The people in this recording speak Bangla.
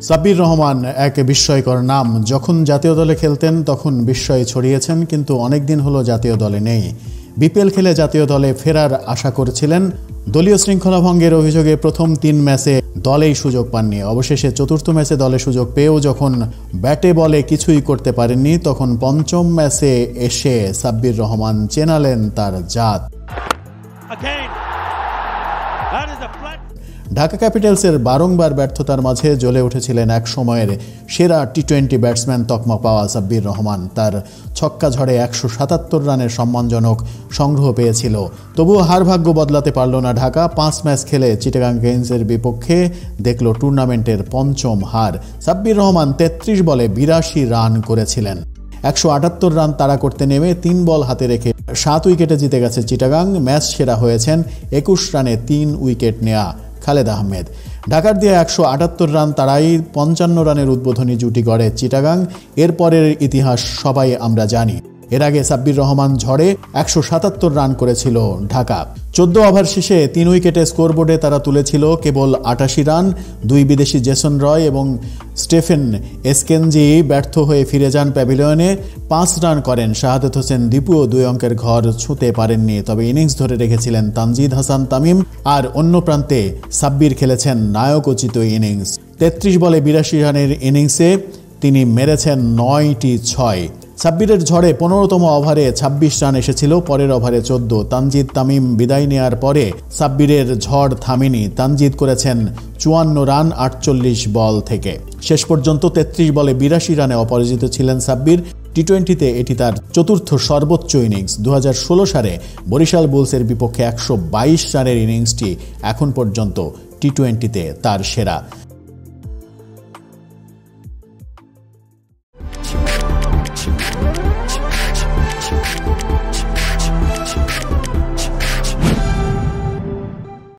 সাব্বির রহমান এক বিস্ময়কর নাম। যখন জাতীয় দলে খেলতেন তখন বিস্ময় ছড়িয়েছেন, কিন্তু অনেকদিন হলো জাতীয় দলে নেই। বিপিএল খেলে জাতীয় দলে ফেরার আশা করেছিলেন। দলীয় শৃঙ্খলা ভঙ্গের অভিযোগে প্রথম 3 ম্যাচে দলেই সুযোগ পাননি। অবশেষে চতুর্থ ম্যাচে দলে সুযোগ পেয়েও যখন ব্যাটে বলে কিছুই করতে পারেননি, তখন পঞ্চম ম্যাচে এসে সাব্বির রহমান চেনালেন তার জাত। ঢাকা ক্যাপিটালসের বারংবার ব্যর্থতার মাঝে জ্বলে উঠেছিলেন এক সময়ের সেরা টি-20 ব্যাটসম্যান তকমা পাওয়া সাব্বির রহমান। তার ছক্কা ঝড়ে 177 রানের সম্মানজনক সংগ্রহ পেয়েছিল। তবুও হার ভাগ্য বদলাতে পারল না ঢাকা। 5 ম্যাচ খেলে চিটাগাং গেইনসের বিপক্ষে দেখল টুর্নামেন্টের পঞ্চম হার। সাব্বির রহমান 33 বলে 82 রান করেছিলেন। 178 রান তাড়া করতে নেমে 3 বল হাতে রেখে 7 উইকেটে জিতে গেছে চিটাগাং। ম্যাচ সেরা হয়েছেন 21 রানে 3 উইকেট নেয়া খালেদ আহমেদ। ঢাকার দিয়ে 178 রান তাড়াই 55 রানের উদ্বোধনী জুটি গড়ে চিটাগাং। এরপরের ইতিহাস সবাই আমরা জানি। এর আগে সাব্বির রহমান ঝড়ে 177 রান করেছিল ঢাকা। 14 ওভার শেষে 3 উইকেটে স্কোরবোর্ডে তারা তুলেছিল কেবল 88 রান। 2 বিদেশি জেসন রয় এবং স্টেফেন এসকেনজি ব্যর্থ হয়ে ফিরে যান প্যাভিলিয়নে। 5 রান করেন শাহাদাত হোসেন দীপুও 2 অঙ্কের ঘর ছুঁতে পারেননি। তবে ইনিংস ধরে রেখেছিলেন তানজিদ হাসান তামিম। আর অন্য প্রান্তে সাব্বির খেলেছেন নায়কোচিত ইনিংস। 33 বলে 82 রানের ইনিংসে তিনি মেরেছেন 9টি 6। সাব্বিরের ঝড়ে 15তম ওভারে 26 রান এসেছিল, পরের ওভারে 14। তানজিদ তামিম বিদায় নেয়ার পরে সাব্বিরের ঝড় থামেনি। তানজিদ করেছেন 54 রান 48 বল থেকে। শেষ পর্যন্ত 33 বলে 82 রানে অপরাজিত ছিলেন সাব্বির। টি-20তে এটি তার চতুর্থ সর্বোচ্চ ইনিংস। 2016 সালে বরিশাল বুলসের বিপক্ষে 122 রানের ইনিংসটি এখন পর্যন্ত টি-20তে তার সেরা।